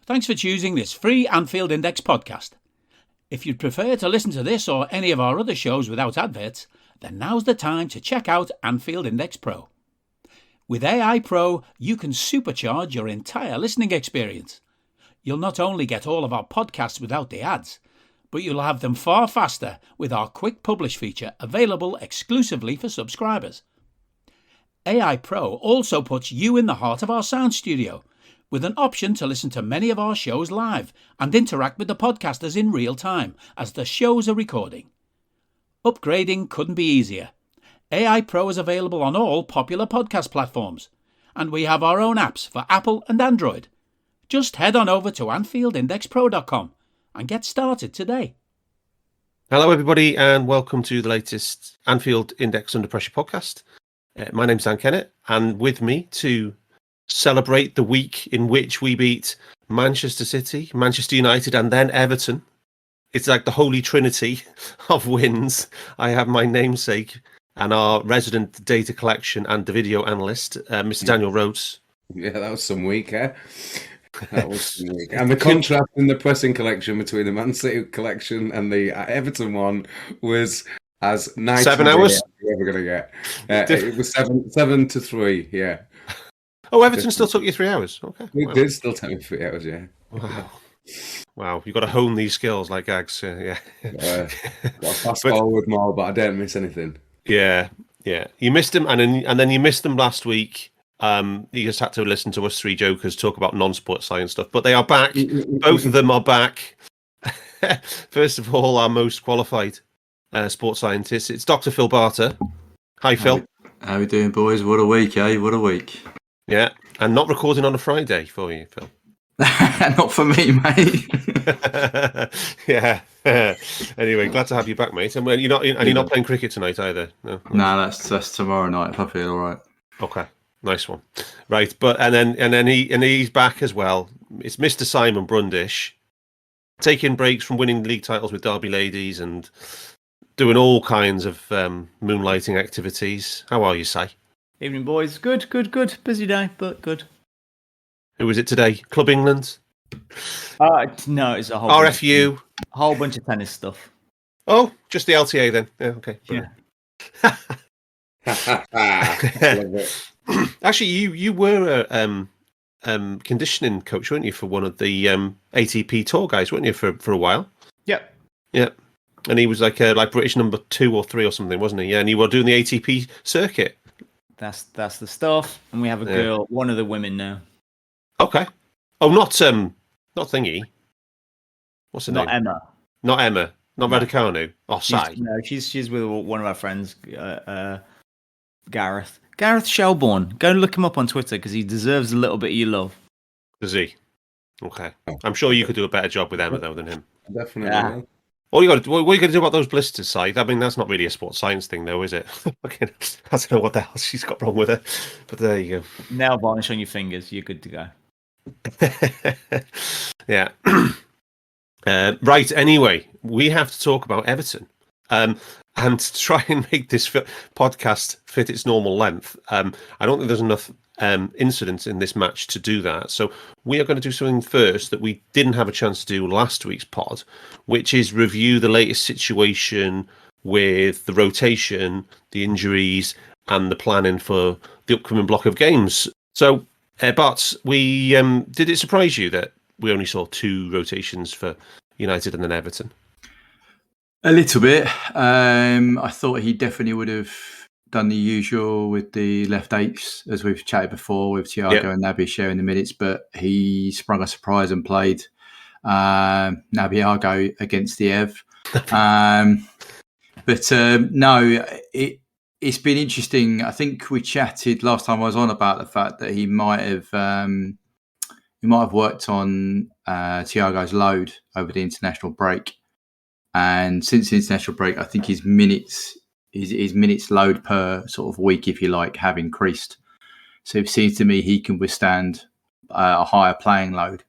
Thanks for choosing this free Anfield Index podcast. If you'd prefer to listen to this or any of our other shows without adverts, then now's the time to check out Anfield Index Pro. With AI Pro, you can supercharge your entire listening experience. You'll not only get all of our podcasts without the ads, but you'll have them far faster with our quick publish feature available exclusively for subscribers. AI Pro also puts you in the heart of our sound studio, with an option to listen to many of our shows live and interact with the podcasters in real time as the shows are recording. Upgrading couldn't be easier. AI Pro is available on all popular podcast platforms, and we have our own apps for Apple and Android. Just head on over to AnfieldIndexPro.com and get started today. Hello, everybody, and welcome to the latest Anfield Index Under Pressure podcast. My name's Dan Kennett, and with me to celebrate the week in which we beat Manchester City, Manchester United, and then Everton. It's like the holy trinity of wins. I have my namesake and our resident data collection and the video analyst, Mr. Daniel Rhodes. Yeah, that was some week, eh? That was some week. And the contrast in the pressing collection between the Man City collection and the Everton one was as nice 7 hours as you're ever going to get. It was 7 to 3, yeah. Oh, Everton still took you 3 hours. Okay, it did still take me 3 hours, yeah. Wow, you've got to hone these skills like Gags. Yeah. Got to fast forward more, but I don't miss anything. Yeah. You missed them, and then you missed them last week. You just had to listen to us three jokers talk about non-sport science stuff, but they are back. Both of them are back. First of all, our most qualified sports scientist. It's Dr. Phil Barter. Hi, Phil. How we doing, boys? What a week, eh? What a week. Yeah, and not recording on a Friday for you, Phil. Not for me, mate. Yeah. Anyway, glad to have you back, mate. And you're not playing cricket tonight either. No, that's tomorrow night if I feel all right. Okay, nice one. Right, but and then he's back as well. It's Mr. Simon Brundish, taking breaks from winning league titles with Derby Ladies and doing all kinds of moonlighting activities. How are you, Si? Evening, boys. Good. Busy day, but good. Who was it today? Club England? No, it's a whole RFU? Whole bunch of tennis stuff. Oh, just the LTA then. Yeah, okay. Yeah. Actually, you were a conditioning coach, weren't you, for one of the ATP Tour guys, weren't you, for a while? Yep. And he was like British number 2 or 3 or something, wasn't he? Yeah, and you were doing the ATP circuit. That's the stuff, and we have a girl, one of the women now. Okay. Oh, not Thingy. What's her name? Not Emma. Not Raducanu. Oh, Sai. No, she's with one of our friends, Gareth. Gareth Shelbourne. Go look him up on Twitter because he deserves a little bit of your love. Does he? Okay. I'm sure you could do a better job with Emma though than him. Definitely. Yeah. What are you going to do about those blisters, Si? I mean, that's not really a sports science thing, though, is it? I don't know what the hell she's got wrong with her, but there you go. Nail varnish on your fingers, you're good to go. Yeah. Right. Anyway, we have to talk about Everton, and to try and make this podcast fit its normal length. I don't think there's enough incidents in this match to do that. So we are going to do something first that we didn't have a chance to do last week's pod, which is review the latest situation with the rotation, the injuries, and the planning for the upcoming block of games. So, Bart, did it surprise you that we only saw 2 rotations for United and then Everton? A little bit. I thought he definitely would have done the usual with the left eights, as we've chatted before, with Thiago and Naby sharing the minutes, but he sprung a surprise and played Naby against the Ev. No, it's been interesting. I think we chatted last time I was on about the fact that he might have worked on Thiago's load over the international break, and since the international break, I think his minutes load per sort of week, if you like, have increased. So it seems to me he can withstand a higher playing load,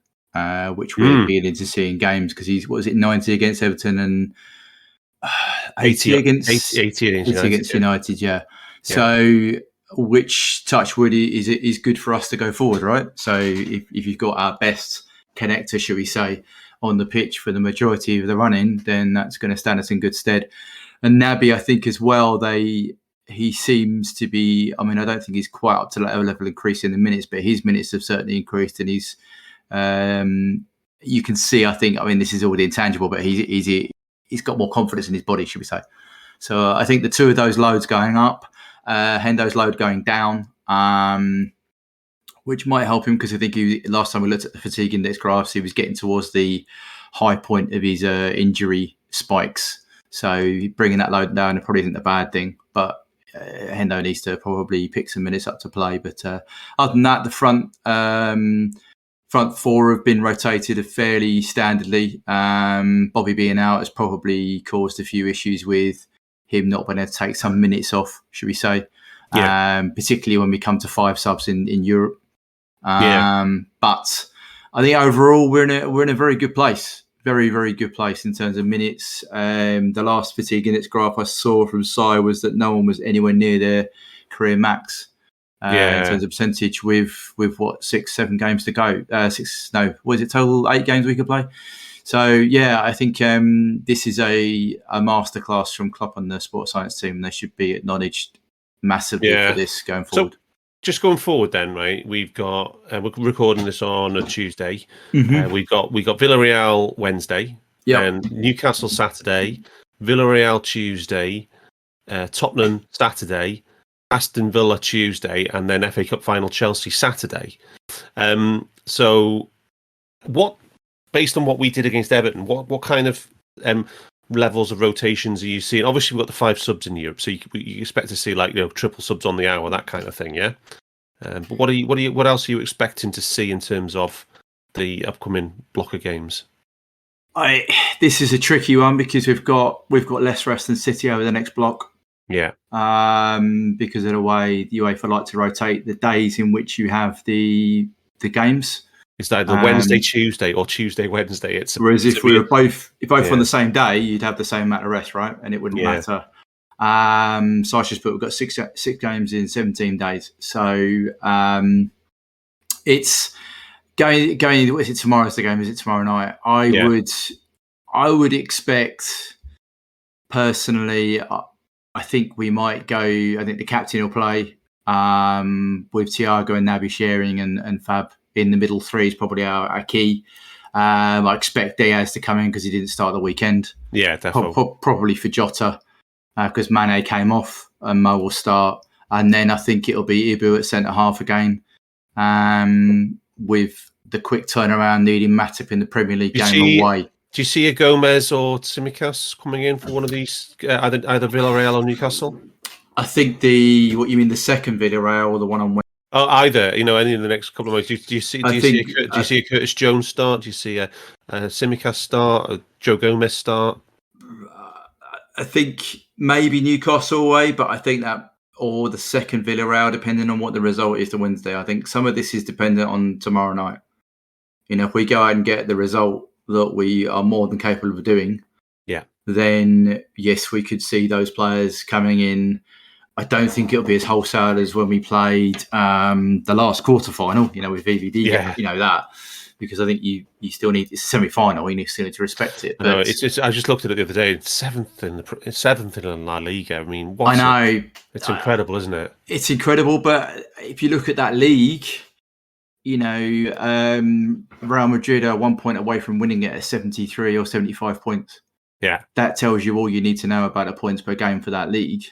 which we're beginning to see in games, because he's 90 against Everton and 80 against United. Yeah. So which touch wood is good for us to go forward, right? So if you've got our best connector, should we say, on the pitch for the majority of the running, then that's going to stand us in good stead. And Naby, I think as well, he seems to be. I mean, I don't think he's quite up to that level increase in the minutes, but his minutes have certainly increased, and he's. You can see. I mean, this is all the intangible, but he's got more confidence in his body, should we say? So I think the two of those loads going up, Hendo's load going down, which might help him, because I think last time we looked at the fatigue index graphs, he was getting towards the high point of his injury spikes. So bringing that load down probably isn't a bad thing, but Hendo needs to probably pick some minutes up to play. But other than that, the front four have been rotated fairly standardly. Bobby being out has probably caused a few issues with him not being able to take some minutes off, should we say? Yeah. Particularly when we come to 5 subs in Europe. But I think overall we're in a very good place, very, very good place in terms of minutes. The last fatigue index graph I saw from Sai was that no one was anywhere near their career max in terms of percentage with what 6-7 games to go. Was it total 8 games we could play? So yeah, I think this is a masterclass from Klopp and the sports science team. They should be acknowledged massively for this going forward. So, just going forward, then, right? We've got we're recording this on a Tuesday. We've got Villarreal Wednesday, and Newcastle Saturday, Villarreal Tuesday, Tottenham Saturday, Aston Villa Tuesday, and then FA Cup final Chelsea Saturday. So, based on what we did against Everton, what kind of levels of rotations are you seeing? Obviously, we've got the 5 subs in Europe, so you expect to see triple subs on the hour, that kind of thing, yeah. But what else are you expecting to see in terms of the upcoming block of games? This is a tricky one because we've got less rest than City over the next block. Yeah. Because of the way the UEFA like to rotate the days in which you have the games. It's either Wednesday, Tuesday, or Tuesday, Wednesday. Whereas if we were both on the same day, you'd have the same amount of rest, right? And it wouldn't matter. So I just put we've got six games in 17 days. So it's going. Is it tomorrow's the game? Is it tomorrow night? I would expect personally. I think we might go. I think the captain will play with Thiago and Naby sharing and Fab. In the middle 3 is probably our key. I expect Diaz to come in because he didn't start the weekend. Yeah, definitely. Probably for Jota because Mane came off and Mo will start. And then I think it'll be Ibu at centre-half again with the quick turnaround needing Matip in the Premier League game away. Do you see a Gomez or Tsimikas coming in for one of these, either Villarreal or Newcastle? I think what you mean the second Villarreal or the one on Wednesday? Oh, either, any in the next couple of months. Do you see a Curtis Jones start? Do you see a Tsimikas start? A Joe Gomez start? I think maybe Newcastle away, but I think that or the second Villarreal, depending on what the result is to Wednesday. I think some of this is dependent on tomorrow night. If we go out and get the result that we are more than capable of doing, then yes, we could see those players coming in. I don't think it'll be as wholesale as when we played the last quarter-final, with VVD, that. Because I think you still need, it's a semi-final, you still need to respect it. But no, it's. I just looked at it the other day, seventh in La Liga. I mean, I know. It's incredible, isn't it? It's incredible, but if you look at that league, Real Madrid are 1 point away from winning it at 73 or 75 points. Yeah. That tells you all you need to know about the points per game for that league.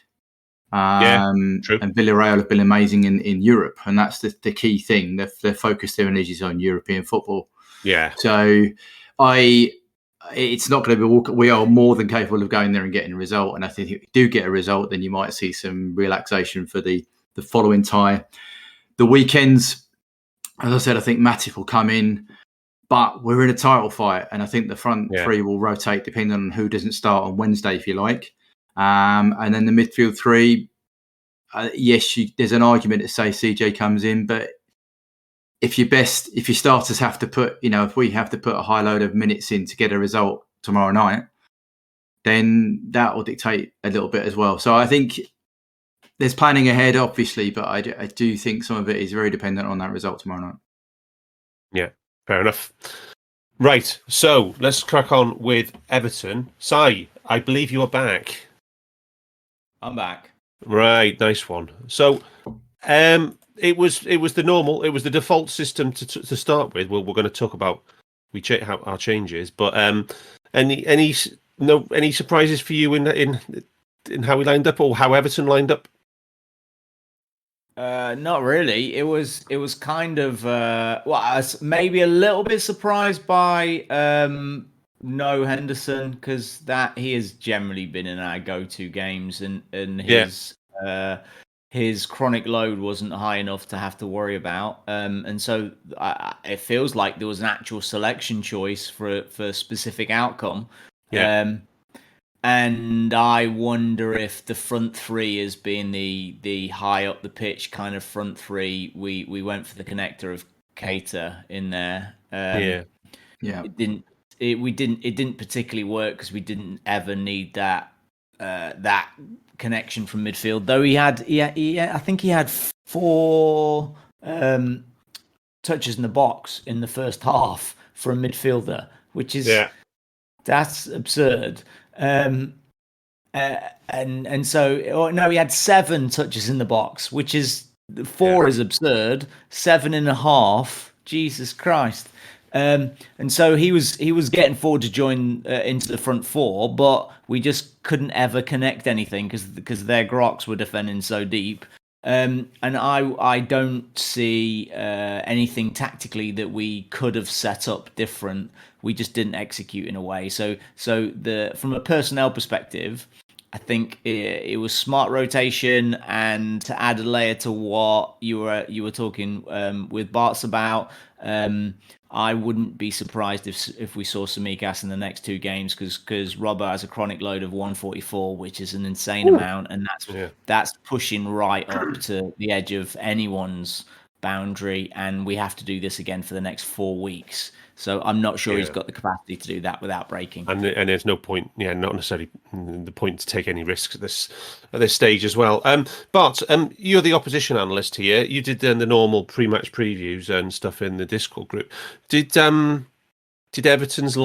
True. And Villarreal have been amazing in Europe, and that's the key thing. They've focused their energies on European football. Yeah. So it's not going to be. We are more than capable of going there and getting a result. And I think if we do get a result, then you might see some relaxation for the following tie. The weekends, as I said, I think Matip will come in, but we're in a title fight, and I think the front three will rotate depending on who doesn't start on Wednesday, if you like. And then the midfield 3, yes, there's an argument to say CJ comes in, but if your starters have to put, if we have to put a high load of minutes in to get a result tomorrow night, then that will dictate a little bit as well. So I think there's planning ahead, obviously, but I do think some of it is very dependent on that result tomorrow night. Yeah, fair enough. Right, so let's crack on with Everton. Si, I believe you are back. I'm back. Right, nice one. So, it was the default system to start with. Well, we're going to talk about how our changes, but any surprises for you in how we lined up or how Everton lined up? Not really. It was kind of I was maybe a little bit surprised by no Henderson, because that he has generally been in our go-to games, and his chronic load wasn't high enough to have to worry about. And so it feels like there was an actual selection choice for a specific outcome. Yeah. And I wonder if the front three has been the high up the pitch kind of front three. We went for the connector of Keita in there. Yeah. It didn't particularly work because we didn't ever need that connection from midfield. Though he had I think he had 4 touches in the box in the first half for a midfielder, which is that's absurd. And so no, he had 7 touches in the box, which is 4 is absurd. 7.5, Jesus Christ. And so he was getting forward to join into the front 4, but we just couldn't ever connect anything because their Groks were defending so deep. And I don't see anything tactically that we could have set up different. We just didn't execute in a way. So from a personnel perspective, I think it was smart rotation, and to add a layer to what you were talking with Bart's about. I wouldn't be surprised if we saw Samikas in the next 2 games, because Robbo has a chronic load of 144, which is an insane amount, and that's pushing right up to the edge of anyone's boundary, and we have to do this again for the next 4 weeks. So I'm not sure he's got the capacity to do that without breaking. And there's no point, not necessarily the point to take any risks at this stage as well. But you're the opposition analyst here. You did the normal pre-match previews and stuff in the Discord group. Did Everton's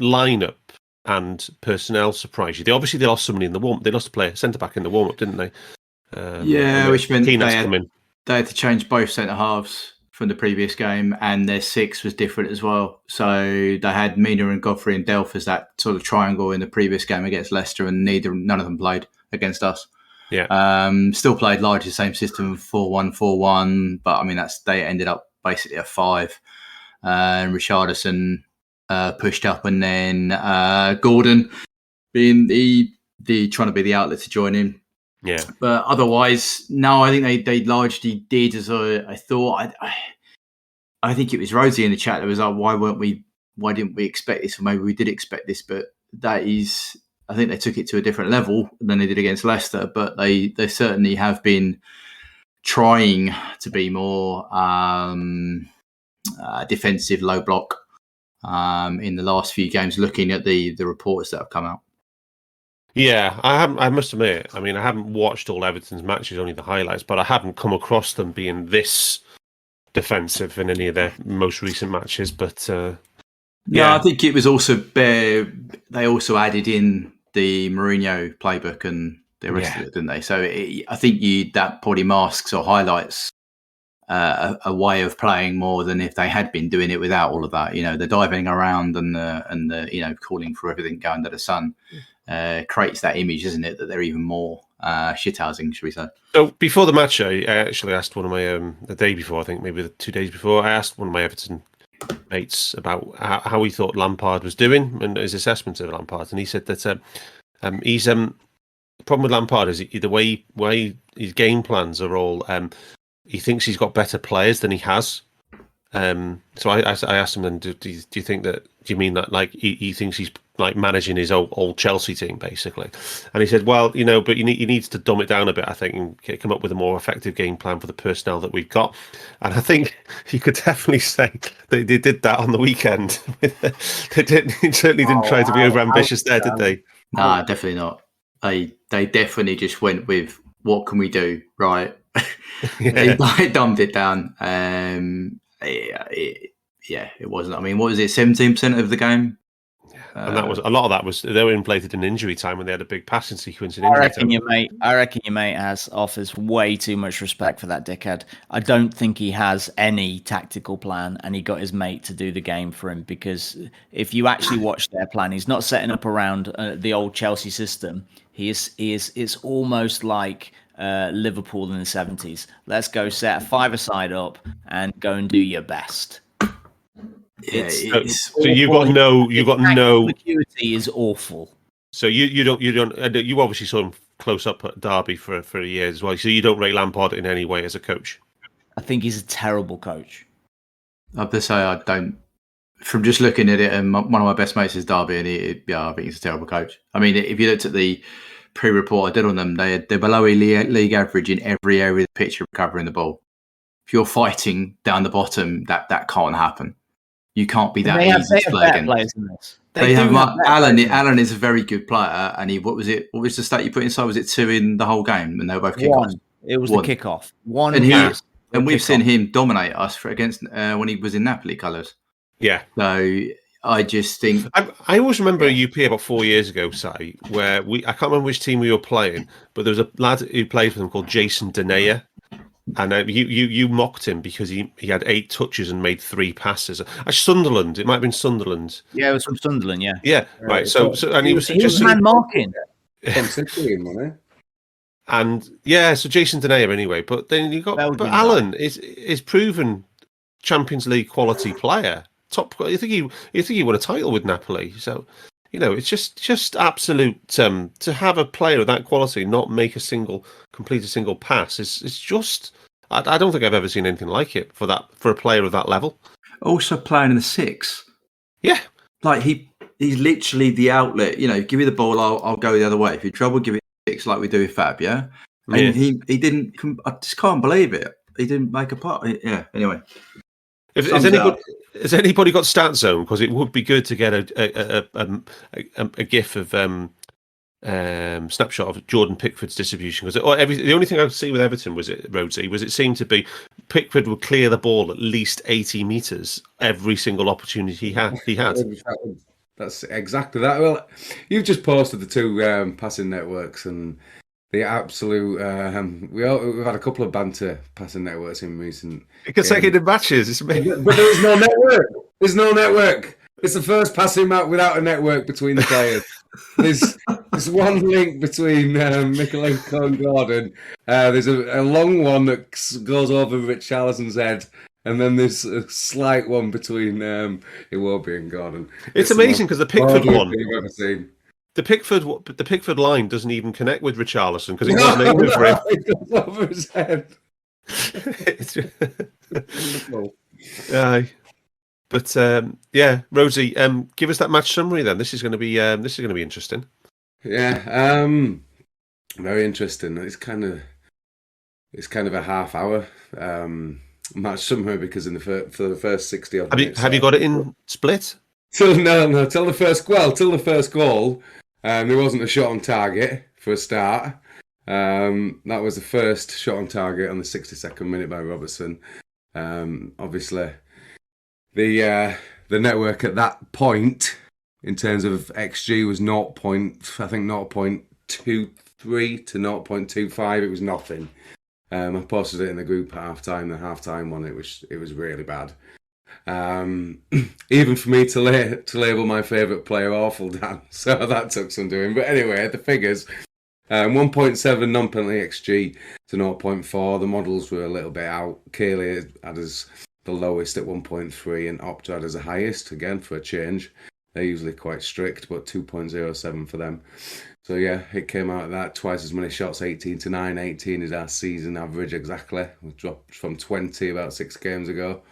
lineup and personnel surprise you? They obviously lost somebody in the warm. They lost a player, centre back in the warm up, didn't they? Which meant they had to change both centre halves from the previous game, and their 6 was different as well. So they had Mina and Godfrey and Delph as that sort of triangle in the previous game against Leicester, and none of them played against us. Yeah. Still played largely the same system, 4-1-4-1, but I mean they ended up basically a 5. And Richarlison pushed up, and then Gordon being the trying to be the outlet to join in. Yeah, but otherwise, no. I think they largely did as I thought. I think it was Rosie in the chat that was like, why didn't we expect this? Or maybe we did expect this, but that is, I think they took it to a different level than they did against Leicester. But they certainly have been trying to be more defensive, low block in the last few games. Looking at the reports that have come out. Yeah, I must admit, I mean, I haven't watched all Everton's matches, only the highlights, but I haven't come across them being this defensive in any of their most recent matches. But I think it was also they also added in the Mourinho playbook and the rest of it, didn't they? So I think that probably masks or highlights a way of playing more than if they had been doing it without all of that. The diving around and the calling for everything going to the sun. Creates that image, isn't it, that they're even more shithousing, should we say? So before the match, I actually asked one of my the day before, I think maybe the 2 days before, I asked one of my Everton mates about how he thought Lampard was doing and his assessment of Lampard, and he said that he's the problem with Lampard is the way his game plans are all. He thinks he's got better players than he has. So I asked him, then, do you think that? Do you mean that like he thinks he's like managing his old Chelsea team basically? And he said, well, but he needs to dumb it down a bit, I think, and come up with a more effective game plan for the personnel that we've got. And I think you could definitely say that they did that on the weekend. They certainly didn't try to be over ambitious there, did they? Nah, definitely not. They definitely just went with what can we do, right? They dumbed it down. yeah, it wasn't. I mean, what was it? 17% of the game. And that was a lot of that was they were inflated in injury time when they had a big passing sequence in I injury reckon time. I reckon your mate offers way too much respect for that dickhead. I don't think he has any tactical plan, and he got his mate to do the game for him. Because if you actually watch their plan, he's not setting up around the old Chelsea system. It's almost like Liverpool in the 70s. Let's go set a five-a-side up and go and do your best. Yeah, So you've got no acuity is awful. So you obviously saw him close up at Derby for a year as well. So you don't rate Lampard in any way as a coach. I think he's a terrible coach. I have to say I don't. From just looking at it, and one of my best mates is Derby, and I think he's a terrible coach. I mean, if you looked at the pre-report I did on them, they're below league average in every area of the pitch recovering the ball. If you're fighting down the bottom, that can't happen. You can't be that easy to play against. They have Alan is a very good player, and what was the stat you put inside? Was it 2 in the whole game, and they were both kickoffs? It was the kickoff. One, and we've seen him dominate us against when he was in Napoli colours. Yeah. So I just think I always remember a UP about 4 years ago, Si, where I can't remember which team we were playing, but there was a lad who played for them called Jason Denayer. And you mocked him because he had 8 touches and made 3 passes. Sunderland, it might have been Sunderland. Yeah, it was from Sunderland. Yeah, yeah, right. So and he was man marking. And yeah, so Jason Denayer anyway. But then you got Alan is proven Champions League quality player. Top. You think he won a title with Napoli. So it's just absolute to have a player of that quality not complete a single pass. It's just. I don't think I've ever seen anything like it for a player of that level. Also playing in the 6. Yeah. Like he's literally the outlet. Give me the ball, I'll go the other way. If you're trouble, give it 6 like we do with Fab, yeah? And he didn't, I just can't believe it. He didn't make a part. Yeah, anyway. Has anybody got Stat Zone? Because it would be good to get a gif of snapshot of Jordan Pickford's distribution, because the only thing I could see with Everton was it seemed to be Pickford would clear the ball at least 80 metres every single opportunity he had. That's exactly that. Well, you've just posted the 2 passing networks and the absolute. We've had a couple of banter passing networks in recent consecutive matches. It's amazing. But there's no network. There's no network. It's the first passing map without a network between the players. There's one link between Mikalenko and Gordon. There's a long one that goes over Richarlison's head, and then there's a slight one between Iwobi and Gordon. It's amazing because the Pickford one, you've ever seen. the Pickford line doesn't even connect with Richarlison because it's not named for him. It goes over his head. But Rosie, give us that match summary then. This is going to be interesting. Yeah, very interesting. It's kind of a half hour match summary because for the first 60 odd minutes. Have you got it in split? Till the first goal, there wasn't a shot on target for a start. That was the first shot on target on the 62nd minute by Robertson. Obviously, the network at that point, in terms of XG, was 0.23 to 0.25. It was nothing. I posted it in the group at half-time. The half-time one, it was really bad. Even for me to label my favourite player awful, Dan. So that took some doing. But anyway, the figures. 1.7 non-penalty XG to 0.4. The models were a little bit out. Cayley had as the lowest at 1.3 and Opta had as the highest, again, for a change. They're usually quite strict, but 2.07 for them. So yeah, it came out of that. Twice as many shots, 18 to 9. 18 is our season average exactly. We dropped from 20 about 6 games ago.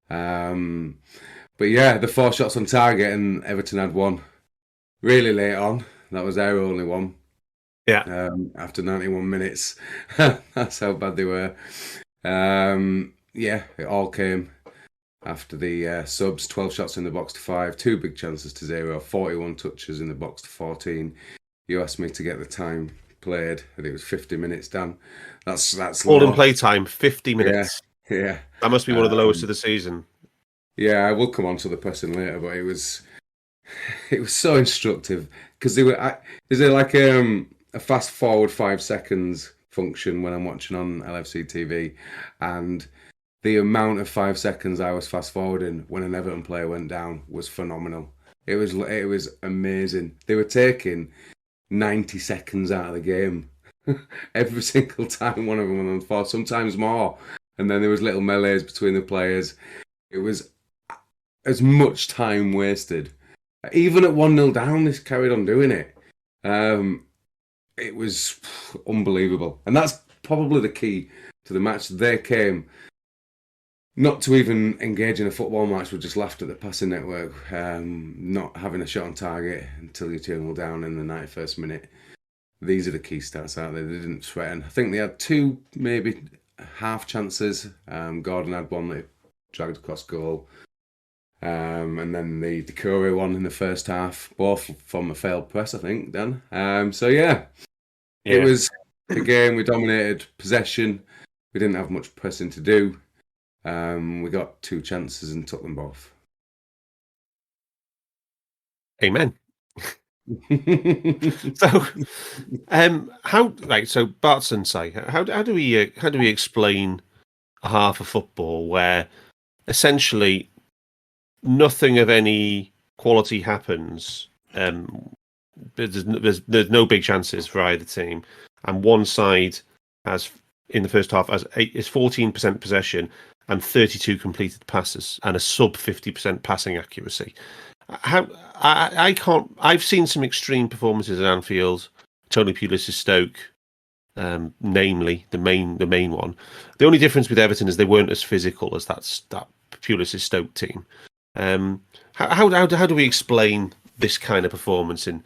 But yeah, the 4 shots on target, and Everton had 1 really late on. That was their only one. Yeah. After 91 minutes. That's how bad they were. Yeah, it all came after the subs. 12 shots in the box to 5, 2 big chances to 0, 41 touches in the box to 14. You asked me to get the time played, and it was 50 minutes, Dan. That's all in play time, 50 minutes. Yeah. That must be one of the lowest of the season. Yeah, I will come on to the pressing later, but it was so instructive because they were. Is there like a fast forward 5 seconds function when I'm watching on LFC TV, and the amount of 5 seconds I was fast forwarding when an Everton player went down was phenomenal. It was amazing. They were taking 90 seconds out of the game every single time one of them went on the floor, sometimes more. And then there was little melees between the players. It was as much time wasted. Even at 1-0 down, they carried on doing it. It was unbelievable. And that's probably the key to the match. They came not to even engage in a football match, we just laughed at the passing network, not having a shot on target until you're 2-0 down in the 91st minute. These are the key stats out there. They didn't threaten. I think they had 2, maybe half chances. Gordon had one that he dragged across goal. And then the Decore one in the first half, both from a failed press, I think, Dan. It was a game. We dominated possession. We didn't have much pressing to do. We got 2 chances and took them both. Amen. So, so Bart's and say, how do we explain a half of football where essentially nothing of any quality happens? There's no big chances for either team, and one side has in the first half is 14% possession and 32 completed passes and a sub 50% passing accuracy. I can't. I've seen some extreme performances at Anfield. Tony Pulis' Stoke, namely the main one. The only difference with Everton is they weren't as physical as that Pulis' Stoke team. How do we explain this kind of performance in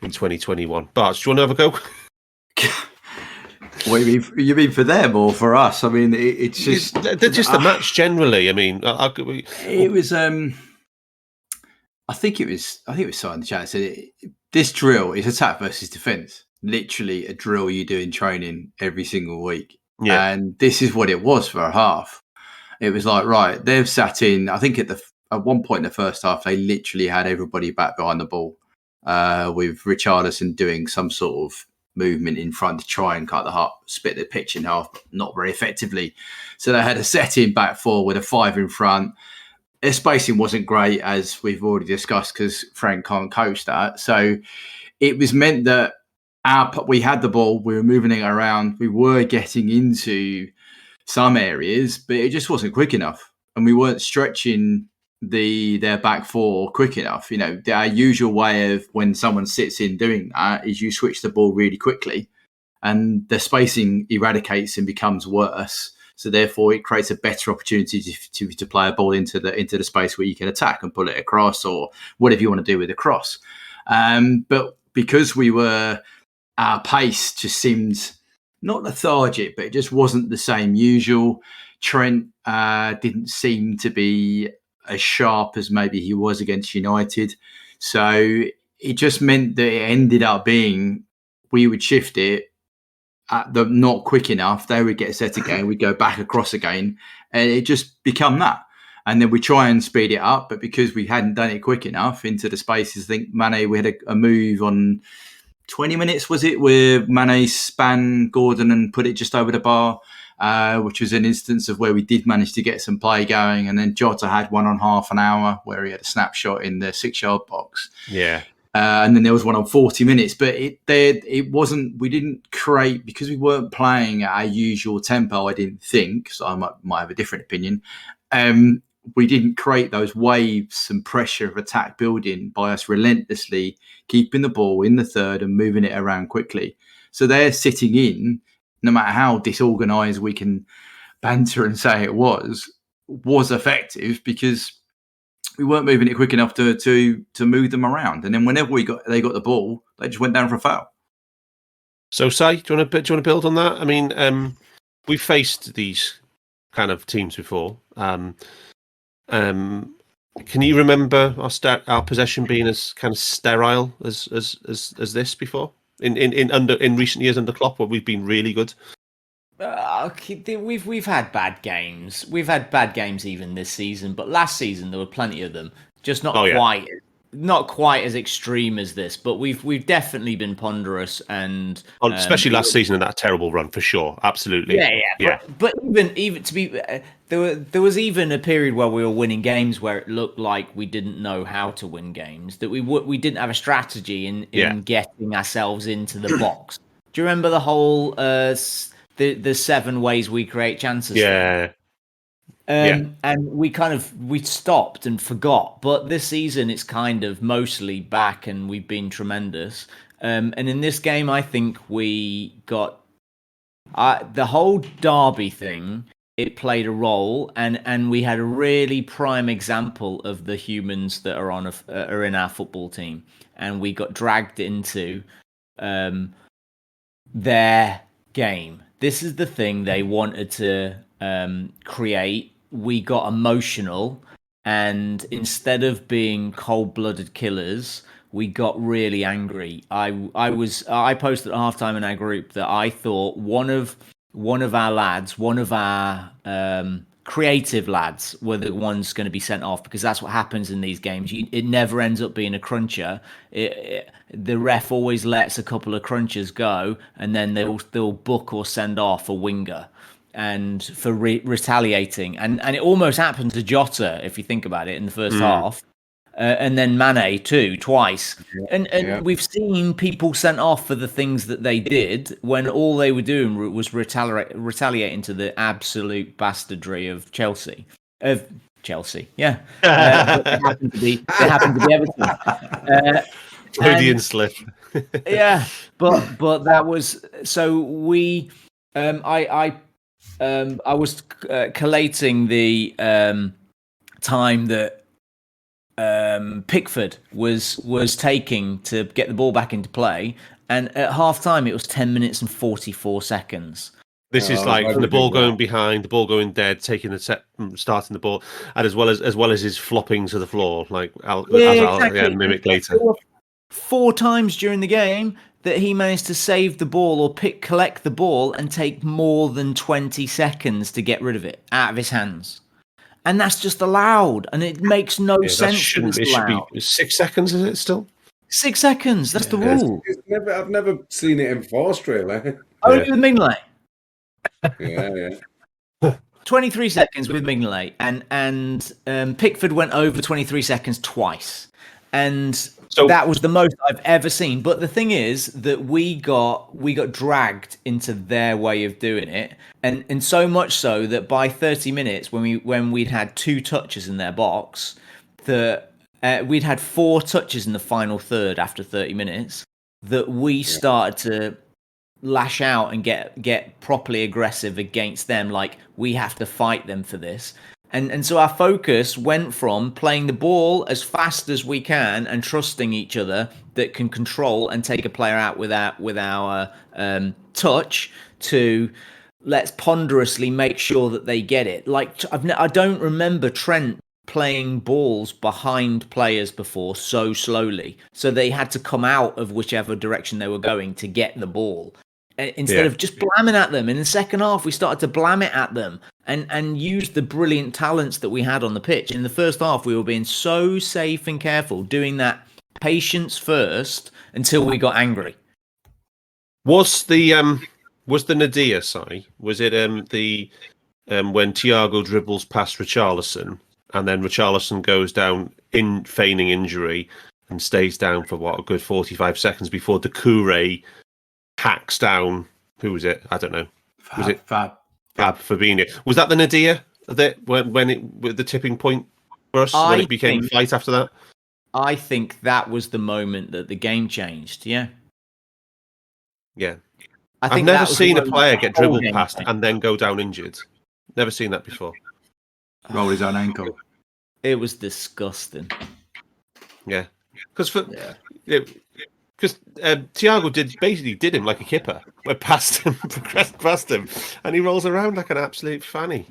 2021? Bart, do you want to have a go? What you mean for them or for us? I mean, it's just the match generally. I mean, it was. I think it was so in the chat. Said this drill is attack versus defense. Literally a drill you do in training every single week. Yeah. And this is what it was for a half. It was like, right, they've sat in. I think at one point in the first half, they literally had everybody back behind the ball, with Richarlison doing some sort of movement in front to try and split the pitch in half, but not very effectively. So they had a set in back 4 with a 5 in front. Their spacing wasn't great, as we've already discussed, because Frank can't coach that. So it was meant that we had the ball, we were moving it around, we were getting into some areas, but it just wasn't quick enough, and we weren't stretching their back 4 quick enough. You know, our usual way of when someone sits in doing that is you switch the ball really quickly, and the spacing eradicates and becomes worse. So therefore, it creates a better opportunity to play a ball into the space where you can attack and pull it across, or whatever you want to do with the cross. But because our pace just seemed not lethargic, but it just wasn't the same usual. Trent didn't seem to be as sharp as maybe he was against United. So it just meant that it ended up being we would shift it at the not quick enough. They would get set again. We'd go back across again, and it just become that. And then we try and speed it up, but because we hadn't done it quick enough into the spaces, I think Mane, we had a move on 20 minutes, was it, where Mane span Gordon and put it just over the bar, which was an instance of where we did manage to get some play going. And then Jota had one on half an hour where he had a snapshot in the 6-yard box. Yeah. And then there was one on 40 minutes, but it wasn't, we didn't create, because we weren't playing at our usual tempo, I didn't think, so I might have a different opinion. We didn't create those waves and pressure of attack building by us relentlessly keeping the ball in the third and moving it around quickly. So they're sitting in, no matter how disorganized we can banter and say it was effective, because we weren't moving it quick enough to move them around. And then whenever they got the ball, they just went down for a foul. So, Si, do you want to build on that? I mean, we've faced these kind of teams before. Can you remember our possession being as kind of sterile as this before? In recent years under Klopp, where we've been really good. We've had bad games. We've had bad games even this season, but last season there were plenty of them. Just not quite as extreme as this, but we've definitely been ponderous and especially last season in that terrible run for sure. Absolutely. Yeah. But even to be there was even a period where we were winning games where it looked like we didn't know how to win games, that we didn't have a strategy in getting ourselves into the box. Do you remember the whole the 7 ways we create chances? Yeah. And we stopped and forgot, but this season it's kind of mostly back, and we've been tremendous. And in this game, I think we got the whole derby thing. It played a role, and we had a really prime example of the humans that are in our football team, and we got dragged into their game. This is the thing they wanted to create. We got emotional, and instead of being cold-blooded killers, we got really angry. I posted at halftime in our group that I thought one of our lads, one of our creative lads, were the ones going to be sent off, because that's what happens in these games. It never ends up being a cruncher. The ref always lets a couple of crunchers go, and then they'll book or send off a winger, and for retaliating, and it almost happened to Jota, if you think about it, in the first half, and then Mane too, twice. And we've seen people sent off for the things that they did when all they were doing was retaliating to the absolute bastardry of Chelsea. But they happened to be Everton. Freudian slip. Yeah, but that was so we. I was collating the time that Pickford was taking to get the ball back into play, and at half time it was 10 minutes and 44 seconds. This is like from the ball going behind, the ball going dead, taking the set, starting the ball, and as well as his flopping to the floor, like exactly. Mimic later. 4 times during the game that he managed to save the ball or collect the ball and take more than 20 seconds to get rid of it out of his hands. And that's just allowed, and it makes no sense. It should be 6 seconds, is it still? 6 seconds, that's the rule. I've never seen it enforced, really. Only with Mignolet. Yeah. 23 seconds with Mignolet, and Pickford went over 23 seconds twice. And so that was the most I've ever seen. But the thing is that we got dragged into their way of doing it, and so much so that by 30 minutes, when we'd had 2 touches in their box, that we'd had 4 touches in the final third after 30 minutes, that we started to lash out and get properly aggressive against them. Like, we have to fight them for this. And so our focus went from playing the ball as fast as we can and trusting each other that can control and take a player out with our touch, to let's ponderously make sure that they get it. Like, I don't remember Trent playing balls behind players before so slowly. So they had to come out of whichever direction they were going to get the ball, instead of just blamming at them. In the second half, we started to blam it at them and use the brilliant talents that we had on the pitch. In the first half, we were being so safe and careful, doing that patience first until we got angry. Was the Nadia, sorry, was it the when Thiago dribbles past Richarlison, and then Richarlison goes down in feigning injury and stays down for a good 45 seconds before Doucouré hacks down, who was it? I don't know. Was it Fabinho? Was that the Nadia that when it with the tipping point for us, when it became fight after that? I think that was the moment that the game changed. Yeah. I've never seen a player get dribbled past and then go down injured. Never seen that before. Roll his own ankle. It was disgusting. Yeah, because Thiago did him like a kipper. Went past him, progressed past him, and he rolls around like an absolute fanny.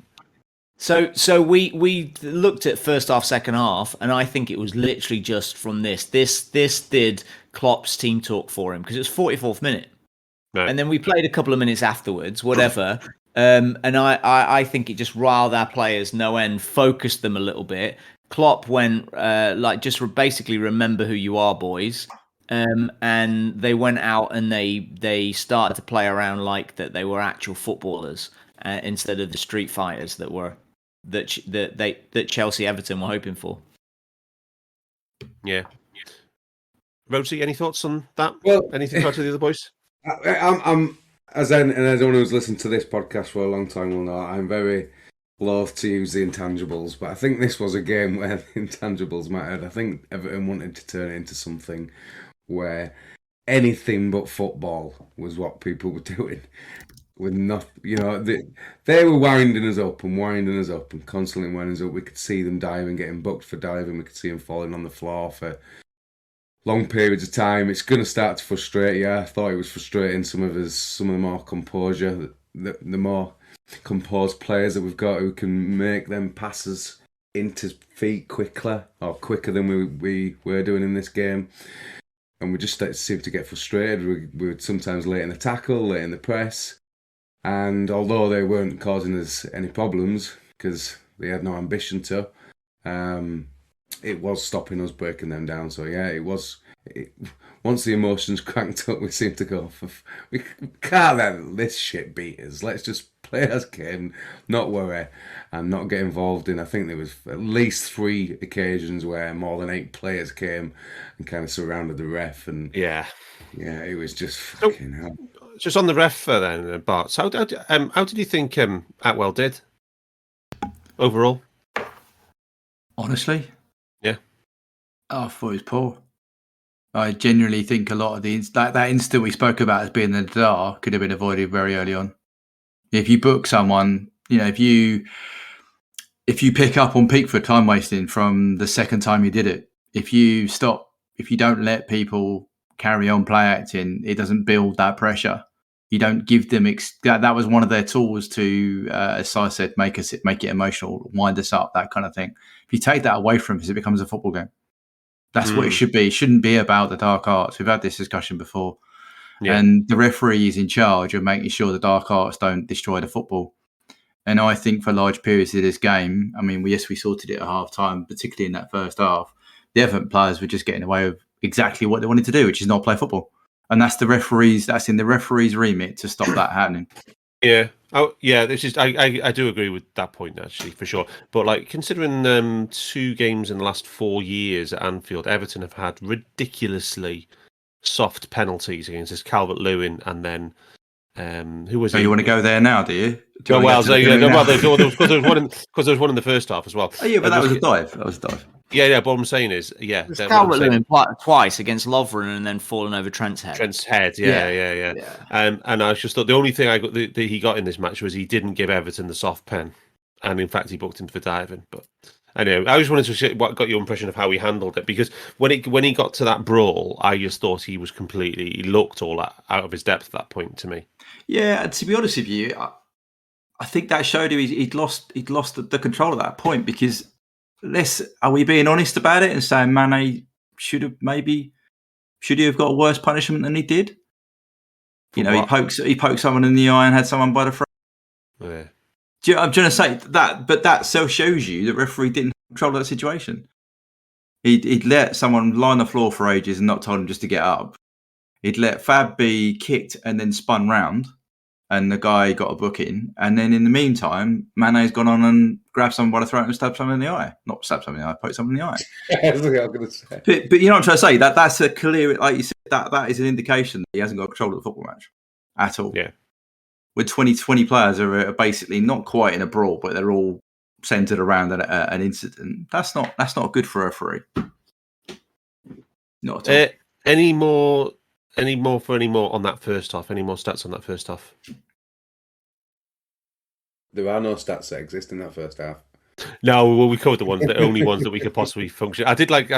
So we looked at first half, second half, and I think it was literally just from this. This did Klopp's team talk for him, because it was 44th minute. Right. And then we played a couple of minutes afterwards, whatever. And I think it just riled our players no end, focused them a little bit. Klopp went basically remember who you are, boys. And they went out and they started to play around like that they were actual footballers instead of the street fighters that Chelsea Everton were hoping for. Yeah. Rosie, any thoughts on that? Well, anything to add to the other boys? I'm as anyone who's listened to this podcast for a long time will know, I'm very loath to use the intangibles, but I think this was a game where the intangibles mattered. I think Everton wanted to turn it into something where anything but football was what people were doing. With nothing, they were winding us up and constantly winding us up. We could see them diving, getting booked for diving. We could see them falling on the floor for long periods of time. It's going to start to frustrate you. I thought it was frustrating some of the more composure, the more composed players that we've got who can make them passes into feet quicker than we were doing in this game. And we just seemed to get frustrated. We were sometimes late in the tackle, late in the press. And although they weren't causing us any problems because they had no ambition to, it was stopping us breaking them down. So yeah, once the emotions cranked up, we seemed to go, we can't let this shit beat us. Let's just play our game, not worry, and not get involved in. I think there was at least 3 occasions where more than 8 players came and kind of surrounded the ref. And yeah, it was just fucking hell. Just on the ref then, Bart. How did you think Atwell did overall? Honestly, yeah, I thought it was poor. I genuinely think a lot of that incident we spoke about as being the Dadar could have been avoided very early on. If you book someone, if you pick up on Pickford time wasting from the second time you did it, if you don't let people carry on play acting, it doesn't build that pressure. You don't give them that was one of their tools to, as Si said, make it emotional, wind us up, that kind of thing. If you take that away from us, it becomes a football game. That's what it should be. It shouldn't be about the dark arts. We've had this discussion before. Yeah. And the referee is in charge of making sure the dark arts don't destroy the football. And I think for large periods of this game, I mean, we sorted it at half time, particularly in that first half. The Everton players were just getting away with exactly what they wanted to do, which is not play football. And that's in the referee's remit to stop that happening. Yeah. Oh, yeah. This is. I do agree with that point actually, for sure. But considering 2 games in the last 4 years at Anfield, Everton have had ridiculously soft penalties against this Calvert-Lewin, and then who was? So you want to go there now, do you? There was one in the first half as well. Oh yeah, but that was a dive. Yeah. But what I'm saying is, Calvert-Lewin twice against Lovren and then falling over Trent's head. Yeah. And I just thought the only thing that he got in this match was he didn't give Everton the soft pen, and in fact he booked him for diving. But anyway, I just wanted to see what got your impression of how he handled it, because when he got to that brawl, I just thought he looked all out of his depth at that point to me. Yeah, to be honest with you, I think that showed him he'd lost the control at that point, because. Are we being honest about it and saying Mane should he have got a worse punishment than he did? He poked someone in the eye and had someone by the throat. Yeah. I'm trying to say that, but that still shows you the referee didn't control that situation. He'd let someone lie on the floor for ages and not told him just to get up. He'd let Fab be kicked and then spun round, and the guy got a booking. And then in the meantime, Mane's gone on and grabbed someone by the throat and stabbed someone in the eye. Not stabbed someone in the eye, poked someone in the eye. That's what I was going to say. But you know what I'm trying to say? That's a clear, like you said, that is an indication that he hasn't got control of the football match at all. Yeah. With 20 players are basically not quite in a brawl, but they're all centered around an incident. That's not good for a referee. Not at all. Any more on that first half? Any more stats on that first half? There are no stats that exist in that first half. No, well, we covered the only ones that we could possibly function. I did like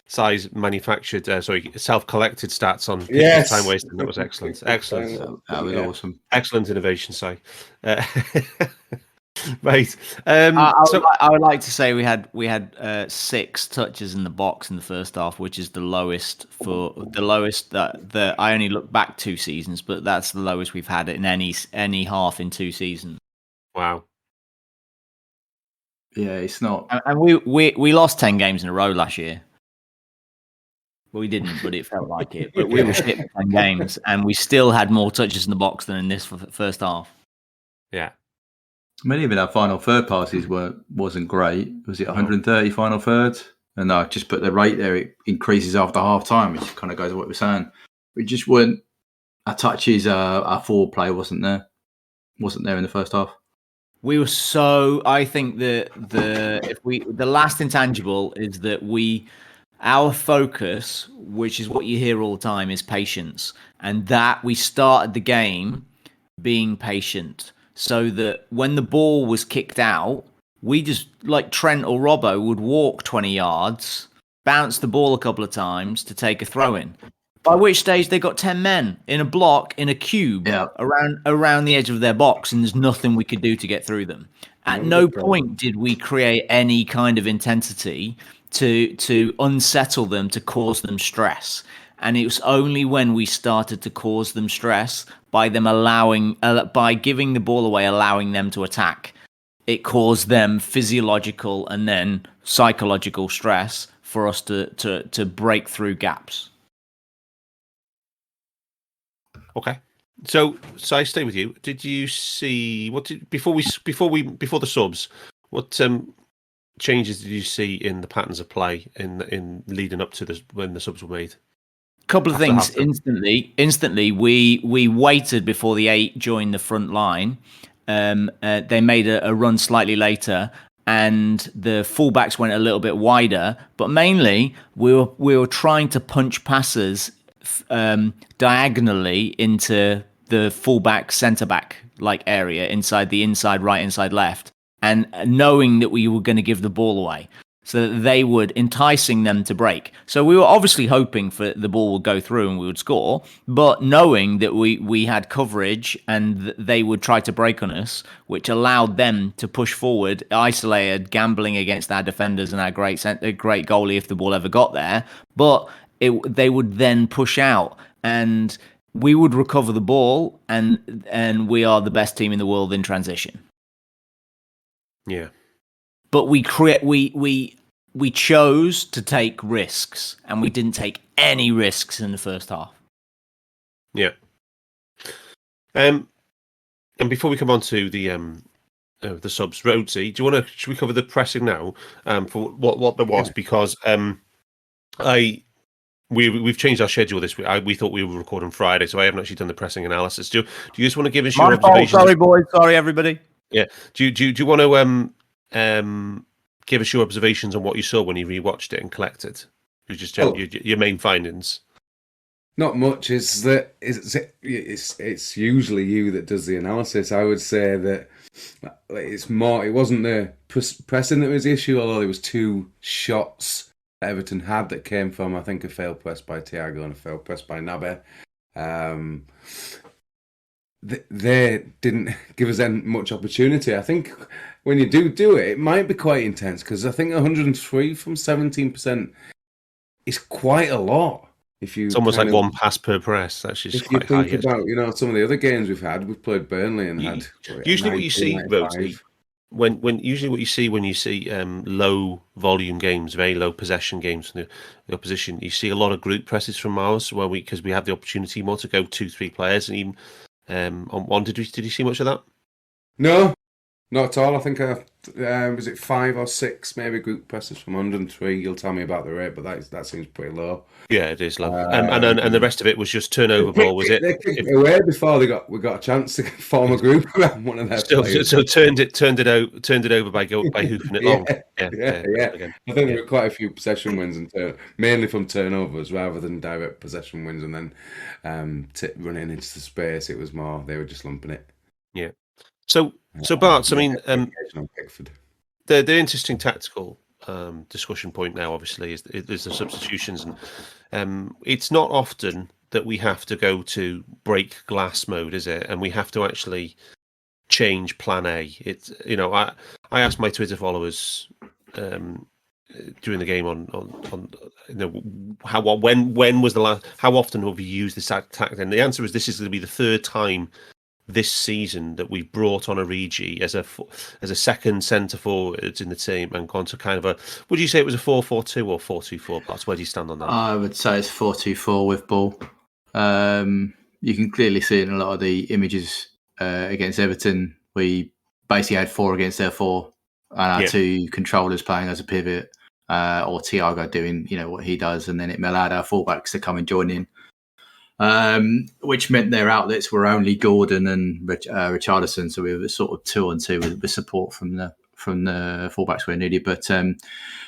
Si's manufactured, self-collected stats on time wasting. That was excellent. That was awesome. Excellent innovation, Si. Right. I would like to say we had 6 touches in the box in the first half, which is the lowest that I only look back 2 seasons, but that's the lowest we've had in any half in 2 seasons. Wow. Yeah, it's not. And we lost 10 games in a row last year. Well, we didn't, but it felt like it. But we were shit for 10 games, and we still had more touches in the box than in this first half. Yeah. I mean, even our final third passes wasn't great. Was it 130 final third? And no, just put the rate there. It increases after half time, which kind of goes to what we're saying. We just weren't. Our touches, our forward play wasn't there in the first half. We were so. I think that the last intangible is that our focus, which is what you hear all the time, is patience, and that we started the game being patient, so that when the ball was kicked out, we just, like Trent or Robbo, would walk 20 yards, bounce the ball a couple of times to take a throw in. By which stage they got 10 men in a block, in a cube, around the edge of their box, and there's nothing we could do to get through them. At no point did we create any kind of intensity to unsettle them, to cause them stress. And it was only when we started to cause them stress by them by giving the ball away, allowing them to attack, it caused them physiological and then psychological stress for us to break through gaps. Okay. So I stay with you. Did you see before the subs? What changes did you see in the patterns of play in leading up to when the subs were made? Couple of things. Instantly, we waited before the 8 joined the front line. They made a run slightly later, and the fullbacks went a little bit wider. But mainly, we were trying to punch passes diagonally into the fullback, centre back like area, inside right, inside left, and knowing that we were going to give the ball away, so that they would, enticing them to break. So we were obviously hoping for the ball would go through and we would score, but knowing that we had coverage and they would try to break on us, which allowed them to push forward, isolated, gambling against our defenders and our great goalie if the ball ever got there. But they would then push out, and we would recover the ball, and we are the best team in the world in transition. Yeah. But we chose to take risks, and we didn't take any risks in the first half. Yeah. And before we come on to the subs, Rhodesy, should we cover the pressing now for what there was? Because we've changed our schedule this week. We thought we were recording Friday, so I haven't actually done the pressing analysis. Do you just want to give us your observations? Sorry, boys. Sorry, everybody. Yeah. Do you want to give us your observations on what you saw when you rewatched it and collected? Your main findings. Not much. Is that it's usually you that does the analysis. I would say that it's more. It wasn't the pressing that was the issue, although there was 2 shots that Everton had that came from, I think, a failed press by Thiago and a failed press by Nabe. They didn't give us much opportunity. I think when you do it, it might be quite intense, because I think 103 from 17% is quite a lot. It's almost like 1 pass per press. That's just quite high. If you think about, some of the other games we've played Burnley and had usually what you see, Rhodesy, when you see low volume games, very low possession games from the opposition, you see a lot of group presses from ours, because we have the opportunity more to go 2-3 players, and even on one. Did you see much of that? No, not at all. I think was it 5 or 6 maybe group presses from 103. You'll tell me about the rate, but that seems pretty low. Yeah, it is low. And the rest of it was just turnover ball, was it? They kicked it away before we got a chance to form a group around one of their players. So turned it over by hoofing it long. Yeah. I think there were quite a few possession wins, and mainly from turnovers rather than direct possession wins, and then running into the space. It was more they were just lumping it. Yeah. So Bart, I mean, the interesting tactical discussion point now, obviously, is the substitutions, and it's not often that we have to go to break glass mode, is it? And we have to actually change plan A. It's I asked my Twitter followers during the game on when was the last, how often have we used this tactic, and the answer is this is going to be the third time this season that we've brought on Origi as a second centre forward in the team and gone to kind of a, would you say it was a 4-4-2 or 4-2-4? Parts, where do you stand on that? I would say it's 4-2-4 with ball. You can clearly see in a lot of the images against Everton, we basically had 4 against their 4, and our 2 controllers playing as a pivot, or Thiago doing what he does, and then it allowed our fullbacks to come and join in, which meant their outlets were only Gordon and Richarlison. So we were sort of 2-on-2 with support from the fullbacks where needed. But